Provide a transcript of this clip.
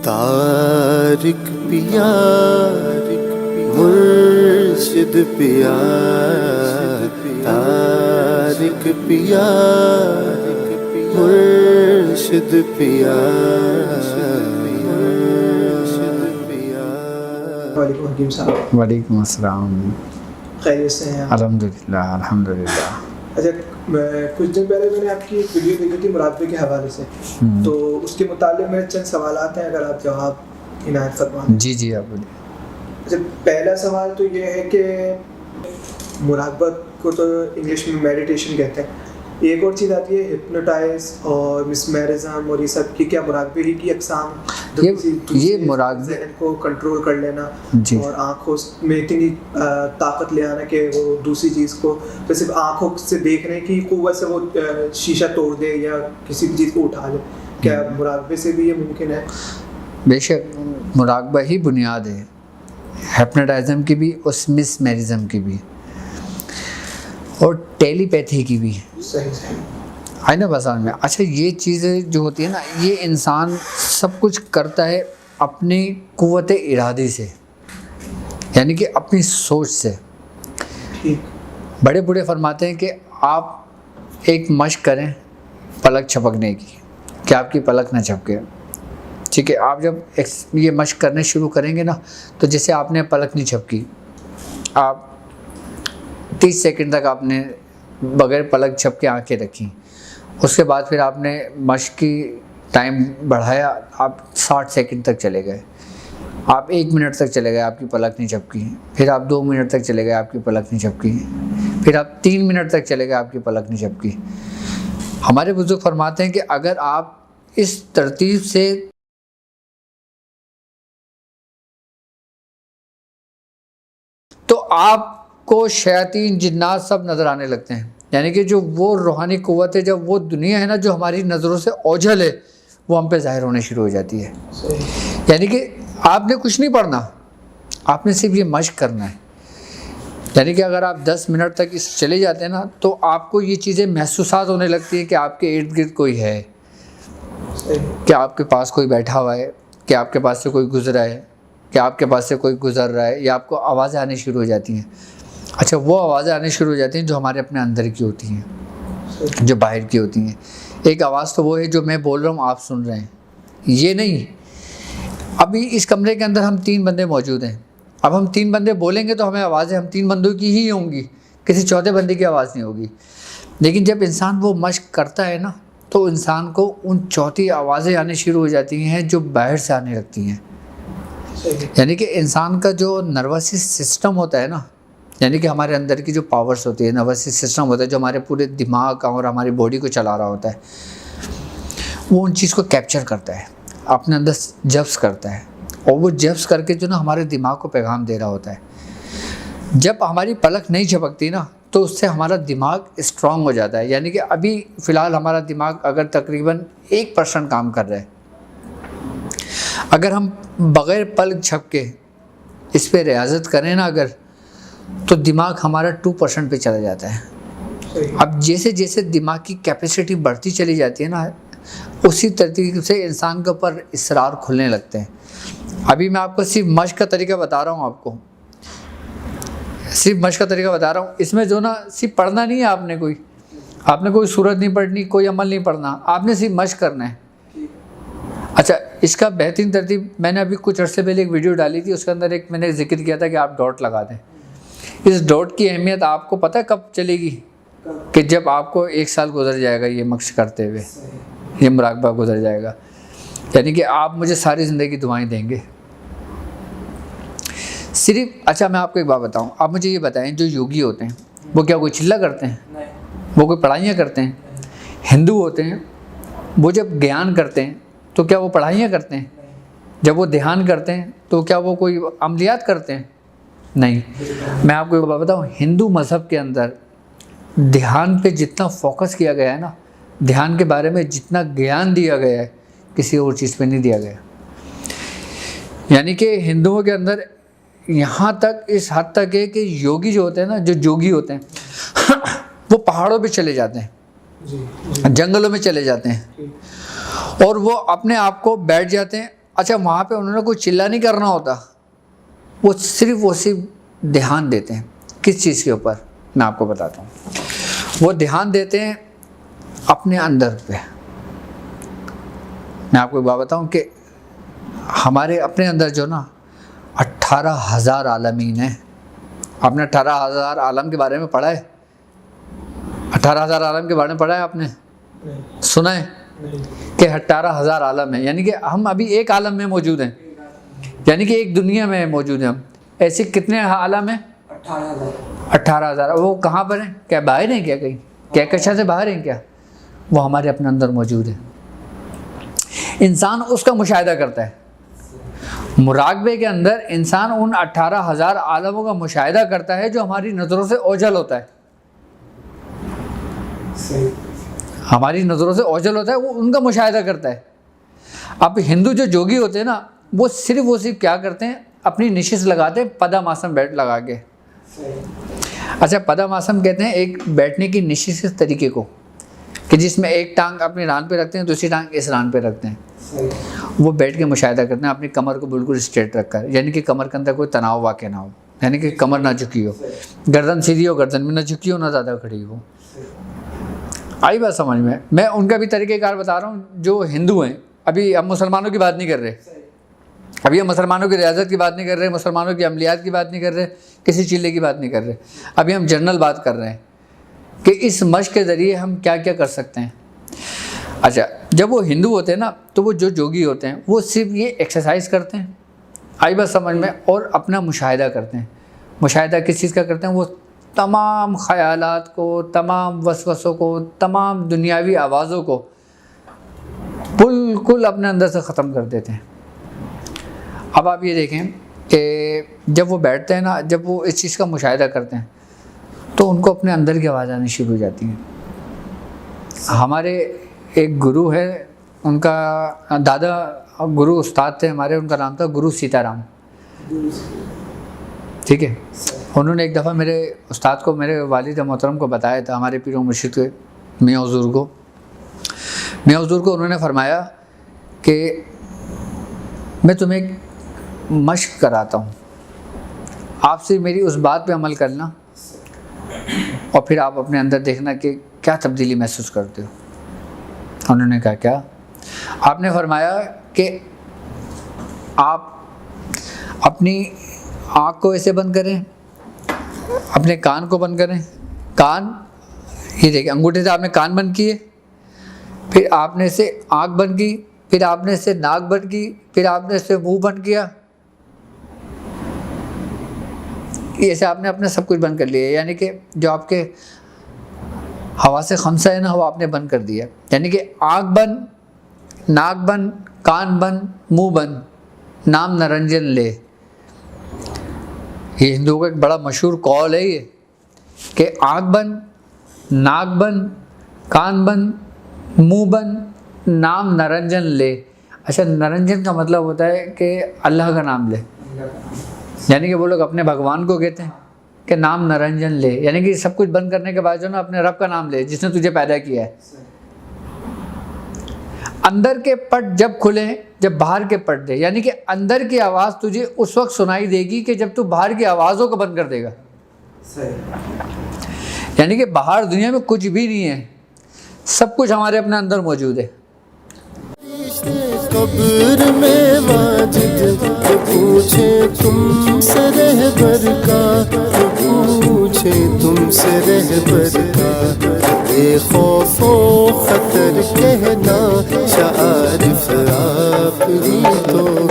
तारिक पिया मुर्शिद पिया तारिक पिया मुर्शिद पिया वालेकुम हकीम साहब। वालेकुम अस्सलाम। खैरियत से हैं आप? अल्हम्दुलिल्लाह अल्हम्दुलिल्लाह। अच्छा, कुछ दिन पहले मैंने आपकी एक वीडियो देखी थी मुरादबे के हवाले से, तो उसके मुतालिक मेरे चंद सवालात हैं, अगर आप जवाब इनायत फरमा दें। जी आप बोलिए। अच्छा, पहला सवाल तो ये है कि मुरादबत को तो इंग्लिश में मेडिटेशन कहते हैं, एक और चीज़ आती है हिप्नोटाइज और मिसमैरिज्म, और ये सब की क्या मुरादबे ही की अक़साम, ये मुरादबे को कंट्रोल कर लेना और आँखों में इतनी ताकत ले आना कि वो दूसरी चीज़ को तो सिर्फ आँखों से देखने की क़ुव्वत से वो शीशा तोड़ दे या किसी भी चीज़ को उठा ले, क्या मुरादबे से भी ये मुमकिन है? बेशक मुराकबा ही बुनियाद है, हिप्नोटिज़म की भी और मिसमैरिज्म की भी और टेलीपैथी की भी। सही है ना बस में। अच्छा, ये चीज़ें जो होती है ना, ये इंसान सब कुछ करता है अपनी क़ुव्वत इरादी से, यानी कि अपनी सोच से। बड़े बूढ़े फरमाते हैं कि आप एक मशक करें पलक झपकने की, कि आपकी पलक ना झपके। ठीक है, आप जब ये मशक करने शुरू करेंगे ना, तो जैसे आपने पलक नहीं झपकी, आप 30 सेकंड तक आपने बगैर पलक झपके आंखें रखी, उसके बाद फिर आपने मशक की टाइम बढ़ाया, आप 60 सेकंड तक चले गए, आप 1 मिनट तक चले गए, आपकी पलक नहीं झपकी, फिर आप 2 मिनट तक चले गए, आपकी पलक नहीं झपकी, फिर आप 3 मिनट तक चले गए, आपकी पलक नहीं झपकी। हमारे बुजुर्ग फरमाते हैं कि अगर आप इस तरतीब से तो आपको शैतान जिन्नात सब नज़र आने लगते हैं, यानी कि जो वो रूहानी क़ुव्वत है, जब वो दुनिया है ना जो हमारी नज़रों से ओझल है, वो हम पे ज़ाहिर होने शुरू हो जाती है। यानी कि आपने कुछ नहीं पढ़ना, आपने सिर्फ ये मशक करना है। यानी कि अगर आप 10 मिनट तक इस चले जाते हैं ना, तो आपको ये चीज़ें महसूसात होने लगती हैं कि आपके इर्द गिर्द कोई है, कि आपके पास कोई बैठा हुआ है, कि आपके पास से कोई गुजरा है, कि आपके पास से कोई गुजर रहा है, या आपको आवाज़ें आनी शुरू हो जाती हैं। अच्छा, वो आवाज़ें आनी शुरू हो जाती हैं जो हमारे अपने अंदर की होती हैं, जो बाहर की होती हैं। एक आवाज़ तो वो है जो मैं बोल रहा हूँ, आप सुन रहे हैं, ये नहीं। अभी इस कमरे के अंदर हम 3 बंदे मौजूद हैं, अब हम 3 बंदे बोलेंगे तो हमें आवाज़ें हम 3 बंदों की ही होंगी, किसी चौथे बंदे की आवाज़ नहीं होगी। लेकिन जब इंसान वो मशक करता है ना, तो इंसान को उन चौथी आवाज़ें आनी शुरू हो जाती हैं जो बाहर से आने लगती हैं। यानी कि इंसान का जो नर्वस सिस्टम होता है ना, यानी कि हमारे अंदर की जो पावर्स होती है, नर्वस सिस्टम होता है जो हमारे पूरे दिमाग और हमारी बॉडी को चला रहा होता है, वो उन चीज़ को कैप्चर करता है, अपने अंदर जब्स करता है, और वो जब्स करके जो ना हमारे दिमाग को पैगाम दे रहा होता है। जब हमारी पलक नहीं झपकती ना, तो उससे हमारा दिमाग स्ट्रांग हो जाता है। यानी कि अभी फ़िलहाल हमारा दिमाग अगर तकरीबन 1% काम कर रहा है, अगर हम बग़ैर पलक झपके इस पे रियाज़त करें ना अगर, तो दिमाग हमारा 2% पे चला जाता है। अब जैसे जैसे दिमाग की कैपेसिटी बढ़ती चली जाती है ना, उसी तरतीब से इंसान के ऊपर इसरार खुलने लगते हैं। अभी मैं आपको सिर्फ मशक का तरीका बता रहा हूँ, आपको सिर्फ मशक का तरीका बता रहा हूँ। इसमें जो ना सिर्फ पढ़ना नहीं है, आपने कोई सूरत नहीं पढ़नी, कोई अमल नहीं पढ़ना, आपने सिर्फ मशक करना है। अच्छा, इसका बेहतरीन तरतीब मैंने अभी कुछ अर्से पहले एक वीडियो डाली थी, उसके अंदर एक मैंने जिक्र किया था कि आप डॉट लगा दें। इस डॉट की अहमियत आपको पता है कब चलेगी? कि जब आपको 1 साल गुजर जाएगा ये मशक करते हुए, ये मुराकबा गुजर जाएगा, यानी कि आप मुझे सारी ज़िंदगी दुआएं देंगे सिर्फ। अच्छा, मैं आपको एक बात बताऊं, आप मुझे ये बताएं, जो योगी होते हैं वो क्या कोई चिल्ला करते हैं? नहीं। वो कोई पढ़ाइयाँ करते हैं? हिंदू होते हैं वो जब ज्ञान करते हैं तो क्या वो पढ़ाइयाँ करते हैं? जब वो ध्यान करते हैं तो क्या वो कोई अमलियात करते हैं? नहीं। मैं आपको एक बात बताऊँ, हिंदू मज़हब के अंदर ध्यान पे जितना फोकस किया गया है ना, ध्यान के बारे में जितना ज्ञान दिया गया है, किसी और चीज़ पे नहीं दिया गया। यानी कि हिंदुओं के अंदर यहाँ तक इस हद तक है कि योगी जो होते हैं ना, जो जोगी होते हैं वो पहाड़ों पे चले जाते हैं, जंगलों में चले जाते हैं, और वो अपने आप को बैठ जाते हैं اچھا وہاں پہ انہوں نے کوئی چلا نہیں کرنا ہوتا, وہ صرف دھیان دیتے ہیں. کس چیز کے اوپر میں آپ کو بتاتا ہوں. وہ دھیان دیتے ہیں اپنے اندر پہ. میں آپ کو ایک بات بتاؤں کہ ہمارے اپنے اندر جو نا 18,000 عالمین ہیں. آپ نے 18,000 عالم کے بارے میں پڑھا ہے؟ 18,000 عالم کے بارے میں پڑھا ہے آپ نے؟ سنا ہے کہ 18,000 عالم ہیں, یعنی کہ ہم ابھی ایک عالم میں موجود ہیں, یعنی کہ ایک دنیا میں موجود ہیں ہم. ایسے کتنے عالم ہیں؟ 18,000. وہ کہاں پر ہیں؟ کیا باہر ہیں کیا کہیں؟ کہکشاں سے باہر ہیں کیا؟ وہ ہمارے اپنے اندر موجود ہیں. انسان اس کا مشاہدہ کرتا ہے. مراقبے کے اندر انسان ان 18,000 عالموں کا مشاہدہ کرتا ہے جو ہماری نظروں سے اوجھل ہوتا ہے. ہماری نظروں سے اوجھل ہوتا ہے, وہ ان کا مشاہدہ کرتا ہے. اب ہندو جو جوگی ہوتے ہیں نا, وہ صرف کیا کرتے ہیں, اپنی نشست لگاتے ہیں پدا ماسم بیٹھ لگا کے. اچھا پدا ماسم کہتے ہیں ایک بیٹھنے کی نشست اس طریقے کو کہ جس میں ایک ٹانگ اپنی ران پہ رکھتے ہیں, دوسری ٹانگ اس ران پہ رکھتے ہیں. وہ بیٹھ کے مشاہدہ کرتے ہیں اپنی کمر کو بالکل اسٹریٹ رکھ کر, یعنی کہ کمر کے اندر کوئی تناؤ واقع نہ ہو, یعنی کہ کمر نہ جھکی ہو, گردن سیدھی ہو, گردن بھی نہ جھکی ہو, نہ زیادہ کھڑی ہو. آئی بات سمجھ میں؟ میں ان کا بھی طریقہ کار بتا رہا ہوں جو ہندو ہیں. ابھی ہم مسلمانوں کی بات نہیں کر رہے, ابھی ہم مسلمانوں کی ریاضت کی بات نہیں کر رہے, مسلمانوں کی عملیات کی بات نہیں کر رہے, کسی چیلے کی بات نہیں کر رہے. ابھی ہم جنرل بات کر رہے ہیں کہ اس مشق کے ذریعے ہم کیا کیا کر سکتے ہیں. اچھا جب وہ ہندو ہوتے ہیں نا, تو وہ جو جوگی ہوتے ہیں وہ صرف یہ ایکسرسائز کرتے ہیں, آئی بات سمجھ میں, اور اپنا مشاہدہ کرتے ہیں. مشاہدہ کس چیز کا کرتے ہیں؟ وہ تمام خیالات کو, تمام وسوسوں کو, تمام دنیاوی آوازوں کو بالکل اپنے اندر سے ختم کر دیتے ہیں. اب آپ یہ دیکھیں کہ جب وہ بیٹھتے ہیں نا, جب وہ اس چیز کا مشاہدہ کرتے ہیں تو ان کو اپنے اندر کی آواز آنی شروع ہو جاتی ہیں. ہمارے ایک گرو ہے, ان کا دادا گرو استاد تھے ہمارے, ان کا نام تھا گرو سیتا رام. ٹھیک ہے, انہوں نے ایک دفعہ میرے استاد کو, میرے والد محترم کو بتایا تھا, ہمارے پیر و مرشد کے میاں حضور کو. میاں حضور کو انہوں نے فرمایا کہ میں تمہیں ایک مشق کراتا ہوں, آپ سے میری اس بات پہ عمل کرنا اور پھر آپ اپنے اندر دیکھنا کہ کیا تبدیلی محسوس کرتے ہو. انہوں نے کہا کیا؟ آپ نے فرمایا کہ آپ اپنی آنکھ کو ایسے بند کریں, اپنے کان کو بند کریں. کان یہ دیکھیں, انگوٹھے سے آپ نے کان بند کیے, پھر آپ نے اسے آنکھ بند کی, پھر آپ نے اسے ناک بند کی, پھر آپ نے اسے منہ بند کیا. ایسے آپ نے اپنے سب کچھ بند کر لیا, یعنی کہ جو آپ کے حواس خمسہ ہے نا, وہ آپ نے بند کر دیا. یعنی کہ آنکھ بند, ناک بند, کان بند, منہ بند, نام نرنجن لے. یہ ہندوؤں کا ایک بڑا مشہور قول ہے یہ کہ آنکھ بند, ناک بند, کان بند, منہ بند, نام نرنجن لے. اچھا نرنجن کا مطلب ہوتا ہے کہ اللہ کا نام لے, یعنی کہ وہ لوگ اپنے بھگوان کو کہتے ہیں کہ نام نرنجن لے, یعنی کہ سب کچھ بند کرنے کے بعد جو نا اپنے رب کا نام لے جس نے تجھے پیدا کیا ہے. اندر کے پٹ جب کھلیں جب باہر کے پٹ دے, یعنی کہ اندر کی آواز تجھے اس وقت سنائی دے گی کہ جب تو باہر کی آوازوں کو بند کر دے گا. یعنی کہ باہر دنیا میں کچھ بھی نہیں ہے, سب کچھ ہمارے اپنے اندر موجود ہے. قبر میں واجد پوچھے تم سے رہبر کا, پوچھے تم سے رہبر کا, بے خوف و خطر کہنا شعار آپ ہی تو